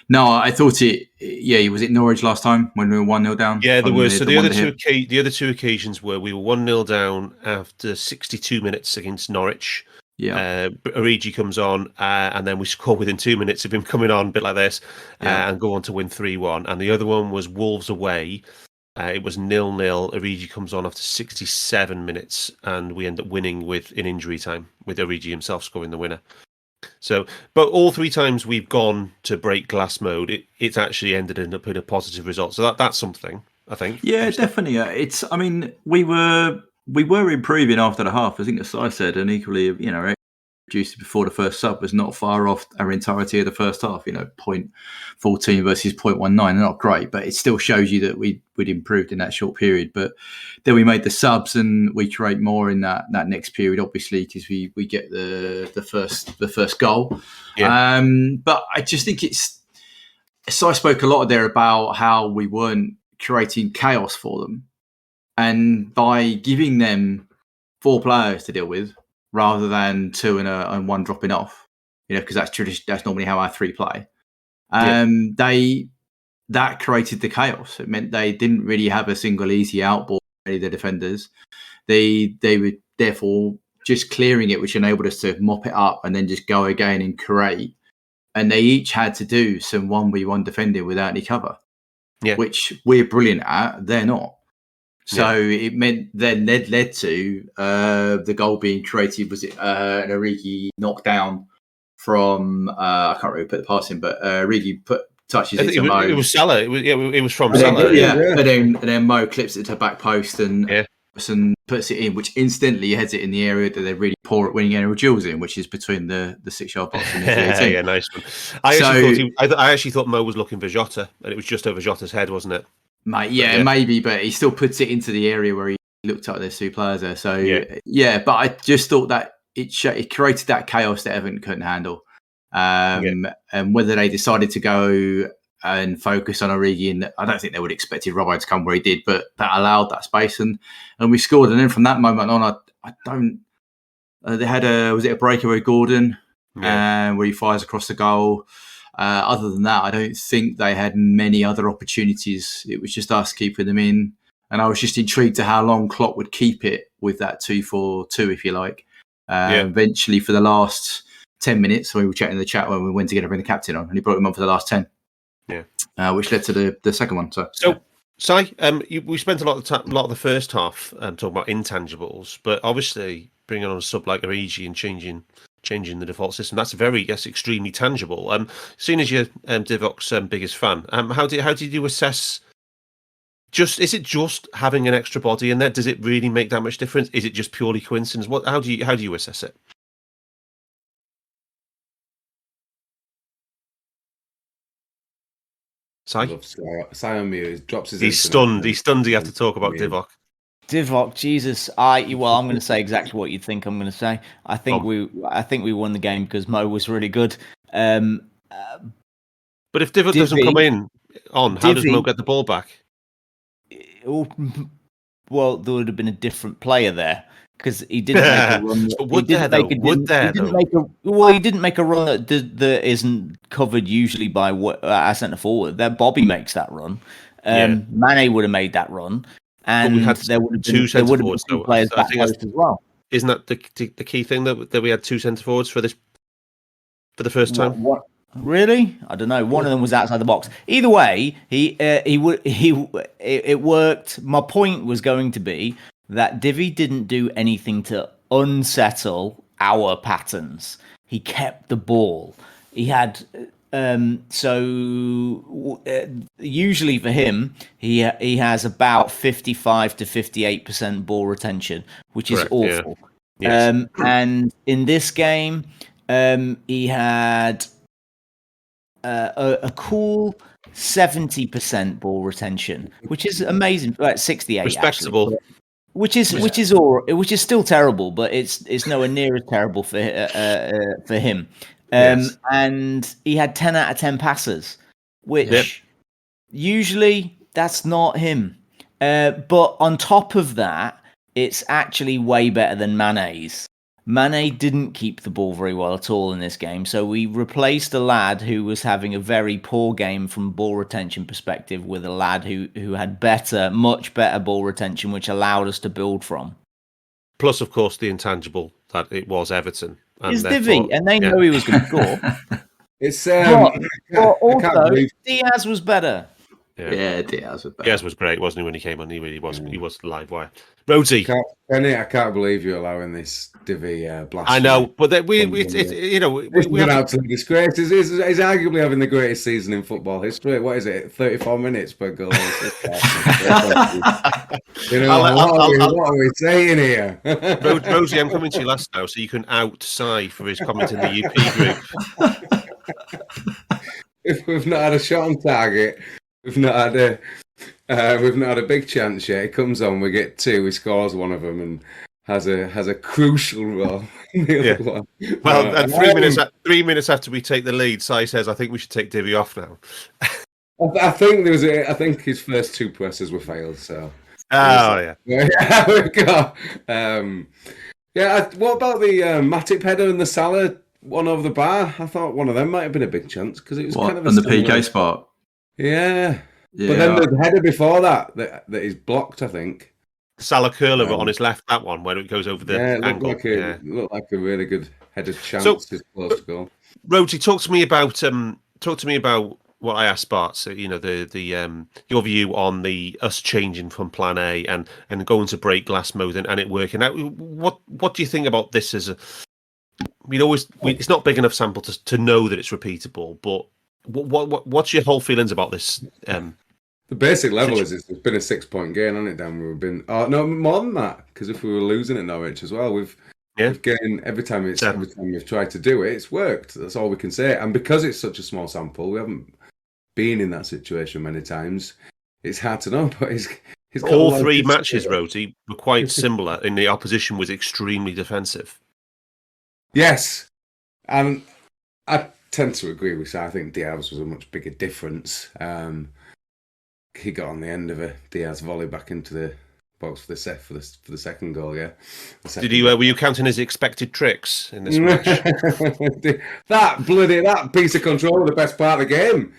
no, I thought it. Yeah, was it Norwich last time when we were 1-0 down? Yeah, there was. So the other two occasions were we were 1-0 down after 62 minutes against Norwich. Yeah, Origi comes on, and then we score within 2 minutes of him coming on, a bit like this, and go on to win 3-1. And the other one was Wolves away. It was 0-0. Origi comes on after 67 minutes, and we end up winning in injury time, with Origi himself scoring the winner. So, but all 3 times we've gone to break glass mode, it's actually ended up in a positive result. So that's something, I think. Yeah, definitely. It's. I mean, we were improving after the half. I think, as I said, and equally, reduced before the first sub was not far off our entirety of the first half. 0.14 versus 0.19. They're not great, but it still shows you that we'd improved in that short period. But then we made the subs and we create more in that next period, obviously, because we get the first goal. Yeah. But I just think it's. So I spoke a lot there about how we weren't creating chaos for them, and by giving them 4 players to deal with, rather than 2 and 1 dropping off, because that's normally how our 3 play. That created the chaos. It meant they didn't really have a single easy outball for any of the defenders. They were therefore just clearing it, which enabled us to mop it up and then just go again and create. And they each had to do some 1v1 defending without any cover, which we're brilliant at. They're not. So it meant then that led to the goal being created. Was it an Origi knockdown from I can't really put the pass in, but Origi touches it to Mo. It was Salah. It was from Salah. And then Mo clips it to the back post and puts it in, which instantly heads it in the area that they're really poor at winning aerial duels in, which is between the 6-yard box and the 18. Yeah, nice one. I actually thought Mo was looking for Jota, and it was just over Jota's head, wasn't it? Mate, maybe, but he still puts it into the area where he looked at there's 2 players there. So but I just thought that it created that chaos that Everton couldn't handle. And whether they decided to go and focus on Origi, and I don't think they would have expected Robbo to come where he did, but that allowed that space, and we scored. And then from that moment on, I don't. They had was it a breakaway Gordon, where he fires across the goal. Other than that, I don't think they had many other opportunities. It was just us keeping them in. And I was just intrigued to how long Klopp would keep it with that 2-4-2, if you like. Eventually, for the last 10 minutes, we were chatting in the chat when we went to get bring the captain on, and he brought him on for the last 10. Which led to the second one. So Si, we spent a lot of the first half talking about intangibles, but obviously bringing on a sub like Origi and changing the default system, that's extremely tangible. Seeing as you're Divok's biggest fan, how did you assess? Is it just having an extra body in there? Does it really make that much difference? Is it just purely coincidence? How do you assess it? Simon Mew drops his. He's stunned. He's stunned. You have to talk about Divok. Divok, Jesus! I'm going to say exactly what you think I'm going to say. I think we won the game because Mo was really good. But if Divok doesn't come in how does Mo get the ball back? Well, there would have been a different player there because he didn't make a run. He didn't make a run that isn't covered usually by our centre forward. That Bobby makes that run. Mane would have made that run. And there would have been 2 players back post as well. Isn't that the key thing that we had 2 centre forwards for the first time? What? Really? I don't know. One of them was outside the box. Either way, it worked. My point was going to be that Divi didn't do anything to unsettle our patterns. He kept the ball. He had usually for him, he has about 55 to 58% ball retention, which is Correct, awful. yeah. Yes. And in this game, he had a cool 70% ball retention, which is amazing. Like 68, Respectable. actually. Which is still terrible, but it's nowhere near as terrible for him. Yes. And he had 10 out of 10 passes, which usually that's not him. But on top of that, it's actually way better than Mane's. Mane didn't keep the ball very well at all in this game, so we replaced a lad who was having a very poor game from ball retention perspective with a lad who had much better ball retention, which allowed us to build from. Plus, of course, the intangible that it was Everton. It's Divi, and they know he was going to score. It's but also Diaz was better. Yeah, Diaz was better. Diaz was great, wasn't he, when he came on? He really was. He was live wire. Rhodesy. I can't believe you're allowing this Divi blast. I know, but we have an absolute disgrace. He's arguably having the greatest season in football history. What is it? 34 minutes per goal. What are we saying here? Rosie, I'm coming to you last now, so you can out Si for his comment in the UP group. If we've not had a shot on target, we've not had a big chance yet. He comes on, we get two, he scores one of them, and has a crucial role. Well, and 3 minutes after we take the lead, Si says, "I think we should take Divi off now." I think his first two presses were failed. So. Yeah. We've got. What about the Matip header and the Salah one over the bar? I thought one of them might have been a big chance because it was kind of a on the PK spot. Yeah. But then the header before that is blocked, I think. Salah curler on his left, that one, where it goes over the angle. It looked like a really good headed chance. His close goal. Rhodesy, talk to me about what I asked Bart. So, your view on us changing from Plan A and going to break glass mode and it working out. What do you think about this? It's not big enough sample to know that it's repeatable, but what's your whole feelings about this? The basic level is it's been a 6-point gain, hasn't it, Dan? We've been more than that, because if we were losing at Norwich as well, we've gained every time we've tried to do it, it's worked. That's all we can say. And because it's such a small sample, we haven't been in that situation many times. It's hard to know, but it's all three matches, Rhodesy, were quite similar, and the opposition was extremely defensive. Yes, and I tend to agree with that. I think Diaz was a much bigger difference. He got on the end of a Diaz volley back into the box for the second goal. Yeah. Did you? Were you counting his expected tricks in this match? that piece of control was the best part of the game.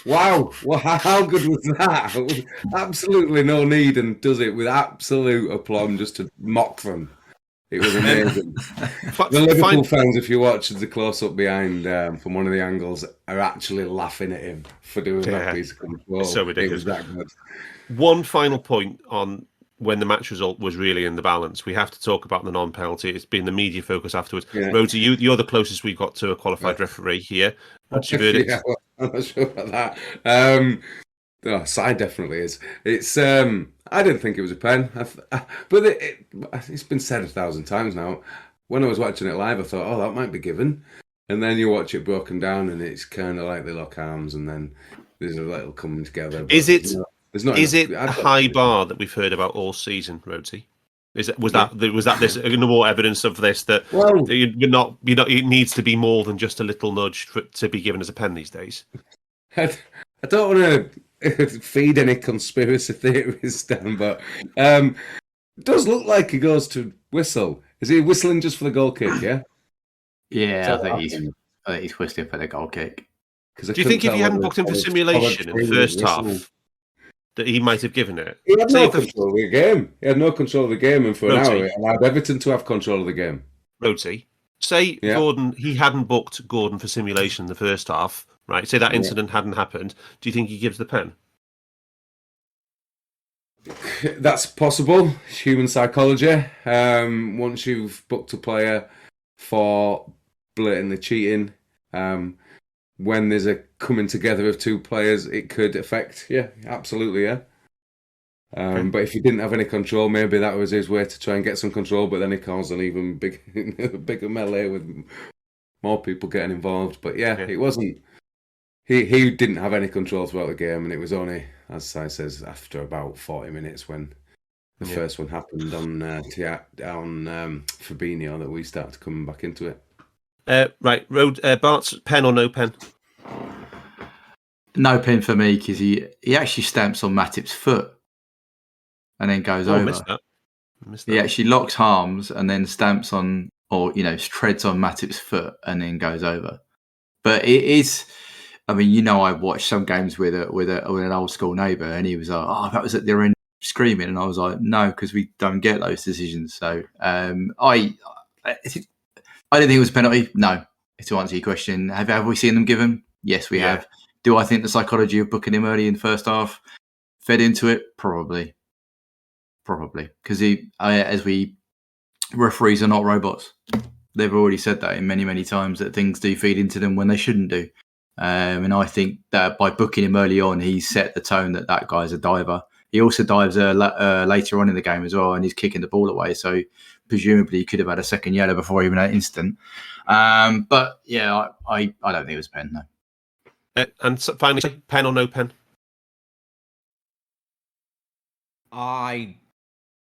Wow, how good was that? Absolutely no need, and does it with absolute aplomb just to mock them. It was amazing. The Liverpool fans, if you watch the close-up behind from one of the angles, are actually laughing at him for doing that piece of control. It's so ridiculous. It was that good. One final point on when the match result was really in the balance. We have to talk about the non-penalty. It's been the media focus afterwards. Yeah. Rhodesy, you're the closest we've got to a qualified referee here. What's your verdict? I'm not sure about that. Side definitely is. It's. I didn't think it was a pen, but it's been said 1,000 times now. When I was watching it live, I thought, "Oh, that might be given," and then you watch it broken down, and it's kind of like they lock arms, and then there's a little coming together. Is it a high bar that we've heard about all season, Rhodesy? Was that this more evidence of this that it needs to be more than just a little nudge to be given as a pen these days? I don't want to feed any conspiracy theories, Dan, but it does look like he goes to whistle. Is he whistling just for the goal kick? Yeah. Yeah, I think he's whistling for the goal kick. Do you think if he hadn't booked him for simulation in the first half, that he might have given it? He had no control of the game. He had no control of the game, and for an hour, it allowed Everton to have control of the game. Rhodesy, say Gordon, he hadn't booked Gordon for simulation in the first half. Right, say that incident hadn't happened. Do you think he gives the pen? That's possible. It's human psychology. Once you've booked a player for blatantly cheating. When there's a coming together of two players, it could affect. Yeah, absolutely, yeah. But if he didn't have any control, maybe that was his way to try and get some control. But then he caused an even bigger melee with more people getting involved. But yeah, it wasn't. He didn't have any control throughout the game, and it was only, as Si says, after about 40 minutes when the first one happened on Fabinho that we started coming back into it. Right, Bart's pen or no pen? No pen for me because he actually stamps on Matip's foot and then goes over. Missed that. He actually locks arms and then stamps on, or treads on Matip's foot and then goes over. But it is, I mean, I watched some games with an old school neighbour, and he was like, "Oh, that was at the end screaming," and I was like, "No, because we don't get those decisions." So I didn't think it was a penalty. No. To answer your question, have we seen them give him? Yes, we have. Do I think the psychology of booking him early in the first half fed into it? Probably, because referees are not robots. They've already said that in many, many times that things do feed into them when they shouldn't do. And I think that by booking him early on, he set the tone that guy's a diver. He also dives later on in the game as well, and he's kicking the ball away. So presumably he could have had a second yellow before even that instant. But yeah, I don't think it was a pen, no. And finally, pen or no pen? I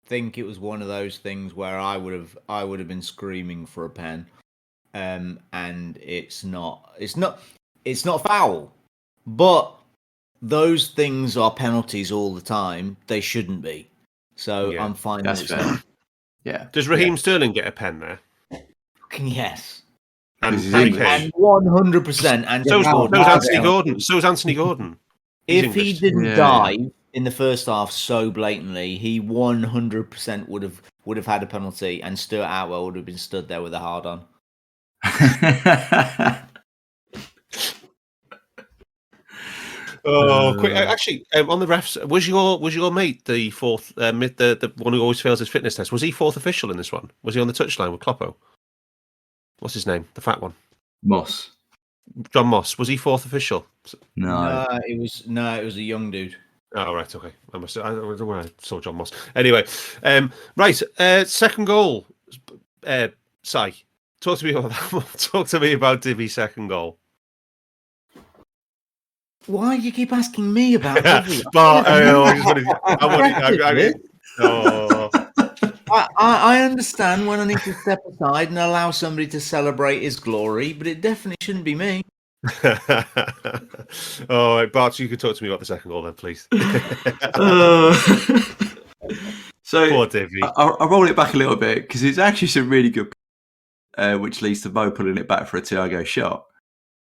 think it was one of those things where I would have been screaming for a pen, and it's not foul, but those things are penalties all the time. They shouldn't be. So I'm fine. That's fair. Yeah. Does Raheem Sterling get a pen there? Yes. And 100%. And so's Anthony Gordon. So's Anthony Gordon. If he didn't dive in the first half so blatantly, he 100% would have had a penalty, and Stuart Atwell would have been stood there with a hard on. Quick! Actually, on the refs, was your mate the fourth, the one who always fails his fitness test? Was he fourth official in this one? Was he on the touchline with Kloppo? What's his name? The fat one. Moss. John Moss. Was he fourth official? No, it was a young dude. Oh, right, okay. I saw John Moss. Anyway, right. Second goal. Si, talk to me about that. Talk to me about Divi's second goal. Why do you keep asking me about Divi? I understand when I need to step aside and allow somebody to celebrate his glory, but it definitely shouldn't be me. All right, Bart, you could talk to me about the second goal then, please. So poor Divi. I'll roll it back a little bit because it's actually some really good, which leads to Mo pulling it back for a Thiago shot.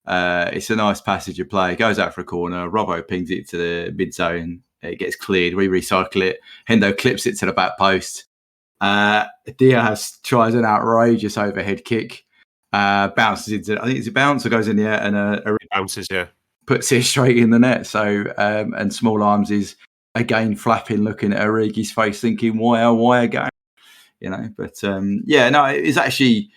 It's a nice passage of play. It goes out for a corner. Robbo pings it to the mid zone. It gets cleared. We recycle it. Hendo clips it to the back post. Diaz tries an outrageous overhead kick. Bounces into, I think it's a bounce or goes in the air, and it bounces, puts it straight in the net. So and Small Arms is again flapping, looking at Origi's face, thinking, why again? But it was actually.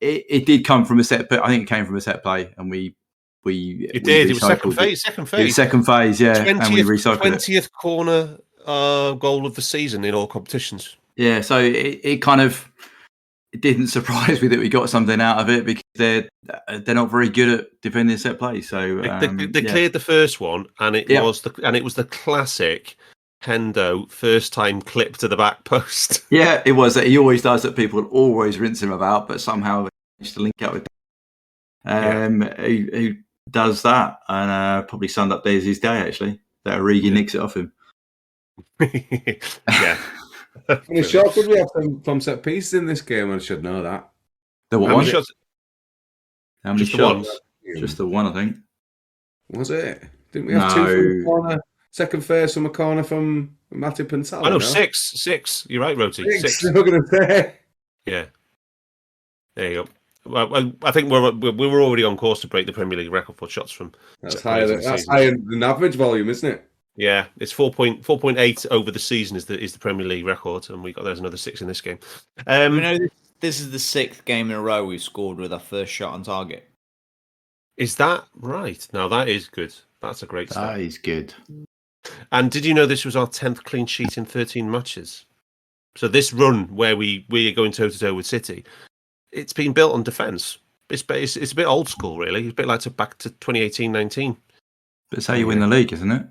It did come from a set, but I think it came from a set play, and we it did. It was second phase. It was second phase, yeah. 20th, and we recycled 20th corner goal of the season in all competitions. Yeah, so it kind of didn't surprise me that we got something out of it because they're not very good at defending set play. So they cleared the first one, and it was the classic Hendo first time clip to the back post. Yeah, it was. He always does that. People always rinse him about, but somehow managed to link up with who does that, and probably summed up there's his day actually. That Origi nicks it off him. Yeah. How many shots did we have from set pieces in this game? I should know that. How many shots? Shots? Just the one, I think. Was it? Didn't we have two from the corner? Second first from a corner from Matip and Salah. I know, six. You're right, Roti. Six. I'm going to say. Yeah. There you go. Well, I think we were already on course to break the Premier League record for shots from. That's higher than average volume, isn't it? Yeah, it's 4.8 over the season is the Premier League record, and there's another 6 in this game. this is the 6th game in a row we've scored with our first shot on target. Is that right? Now that is good. That's a great start. That is good. And did you know this was our 10th clean sheet in 13 matches? So this run where we are going toe to toe with City, it's been built on defence. It's a bit old school, really. It's a bit like back to 2018-19. But it's how you win the league, isn't it?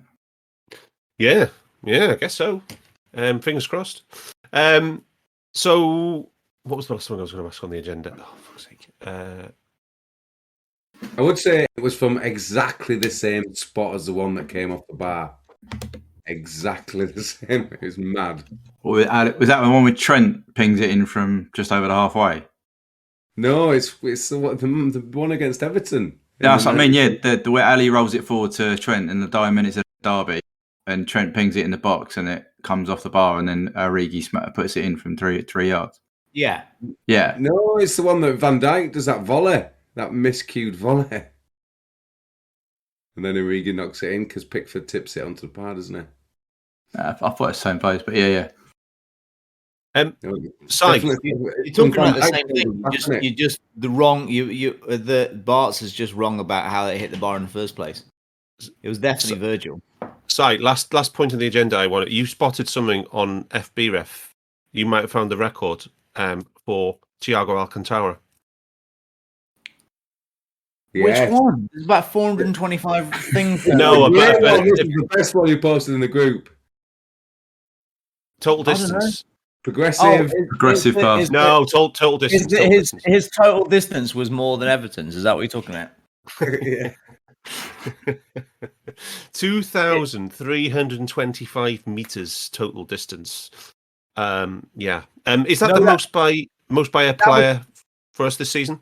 Yeah, I guess so. Fingers crossed. So what was the last one I was going to ask on the agenda? Oh, fuck's sake. I would say it was from exactly the same spot as the one that came off the bar. Exactly the same. It was mad. Was that the one with Trent pings it in from just over the halfway? No, it's the one against Everton. Yeah, that's what I mean. Yeah, the way Ali rolls it forward to Trent in the dying minutes of Derby, and Trent pings it in the box, and it comes off the bar, and then Origi puts it in from three yards. Yeah. No, it's the one that Van Dijk does that volley, that miscued volley, and then Origi knocks it in because Pickford tips it onto the bar, doesn't he? I thought it was the same place, but yeah. Side. You're talking about the same thing. You just the wrong. The Bart's is just wrong about how it hit the bar in the first place. It was definitely Virgil. Side. Last point on the agenda. I wanted. You spotted something on FBref. You might have found the record for Thiago Alcantara. Yes. Which one? There's about 425 things. No, this is the best one you posted in the group. Total distance. Progressive. Progressive pass. No, total distance. His total distance was more than Everton's. Is that what you're talking about? Yeah. 2,325 meters total distance. Is that the most by a player for us this season?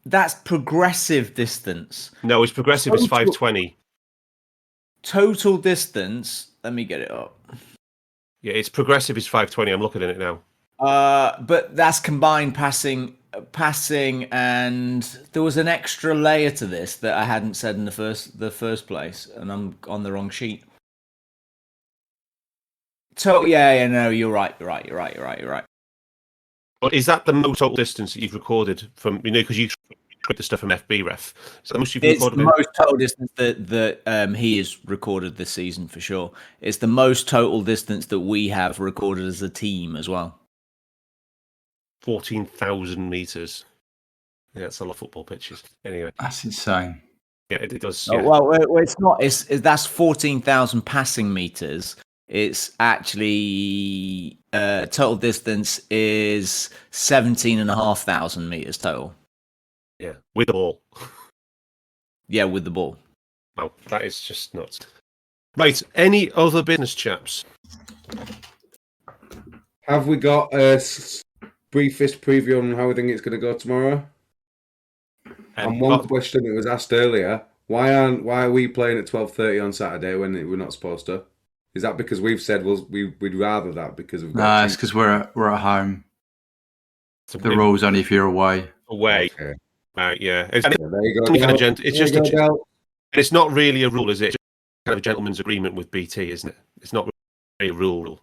That's progressive distance. No, it's progressive. It's 520. Total distance. Let me get it up. Yeah, it's progressive. It's 520. I'm looking at it now. But that's combined passing, and there was an extra layer to this that I hadn't said in the first place, and I'm on the wrong sheet. No, you're right. But is that the most total distance that you've recorded from? Because you the stuff from FBref. So the most you've it's recorded. The most total distance that he has recorded this season for sure. It's the most total distance that we have recorded as a team as well. 14,000 meters. Yeah, it's a lot of football pitches. Anyway, That's insane. Yeah, it does. Oh, Yeah. well, it's not. That's 14,000 passing meters. It's actually total distance is 17,500 meters total. Yeah, with the ball. Yeah, with the ball. Wow, that is just nuts. Right, any other business, chaps? Have we got a briefest preview on how we think it's going to go tomorrow? And one question that was asked earlier: why are we playing at 12:30 on Saturday when we're not supposed to? Is that because we've said we'd rather that because of? No, it's because we're at home. The rule's only if you're away. Away. Okay. Yeah. There you go. It's just it's not really a rule, is it? It's just kind of a gentleman's agreement with BT, isn't it? It's not really a rule.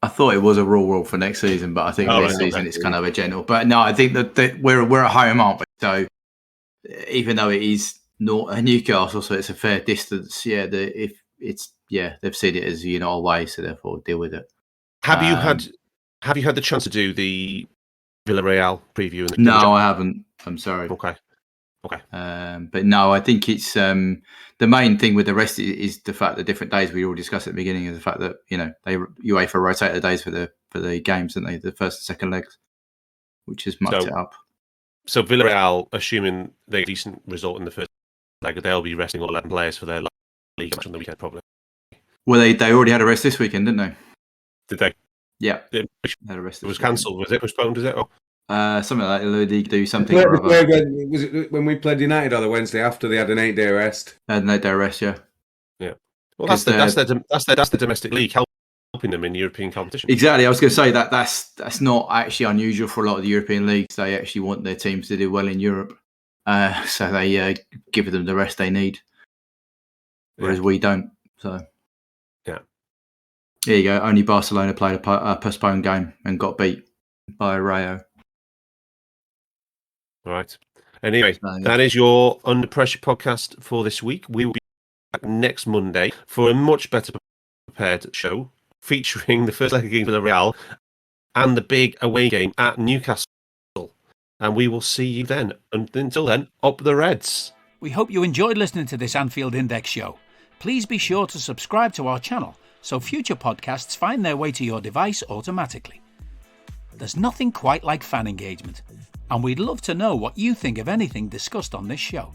I thought it was a rule for next season, but I think this season it's kind of a gentle. But no, I think that we're at home, aren't we? So even though it is not a Newcastle, so it's a fair distance. Yeah, they've seen it as you're not away, so therefore deal with it. Have you had the chance to do the Villarreal preview? No, I haven't. I'm sorry. Okay. But no, I think it's the main thing with the rest is the fact that different days we all discussed at the beginning is the fact that UEFA rotate the days for the games, didn't they? The first and second legs, which has mucked it up. So Villarreal, assuming they get a decent result in the first leg, they'll be resting all 11 players for their league match on the weekend, probably. Well, they already had a rest this weekend, didn't they? Did they? Yeah. It was cancelled. Was it postponed? Is it? Something like that. They do something. Was it when we played United on the Wednesday after they had an 8-day rest? An 8-day rest, yeah. Yeah. Well, that's the domestic league helping them in European competition. Exactly. I was going to say that's not actually unusual for a lot of the European leagues. They actually want their teams to do well in Europe, so they give them the rest they need, whereas we don't. So. Yeah. There you go. Only Barcelona played a postponed game and got beat by Rayo. All right. Anyway, yeah. that is your Under Pressure podcast for this week. We will be back next Monday for a much better prepared show featuring the first leg of Villarreal and the big away game at Newcastle. And we will see you then. And until then, up the Reds. We hope you enjoyed listening to this Anfield Index show. Please be sure to subscribe to our channel so future podcasts find their way to your device automatically. There's nothing quite like fan engagement, and we'd love to know what you think of anything discussed on this show.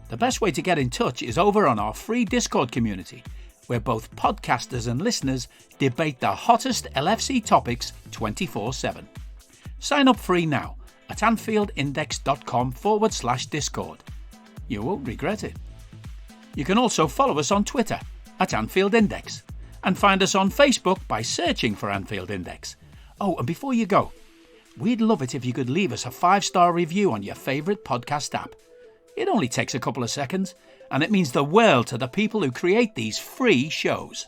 The best way to get in touch is over on our free Discord community, where both podcasters and listeners debate the hottest LFC topics 24/7. Sign up free now at AnfieldIndex.com/Discord. You won't regret it. You can also follow us on Twitter at Anfield Index and find us on Facebook by searching for Anfield Index. Oh, and before you go, we'd love it if you could leave us a 5-star review on your favourite podcast app. It only takes a couple of seconds, and it means the world to the people who create these free shows.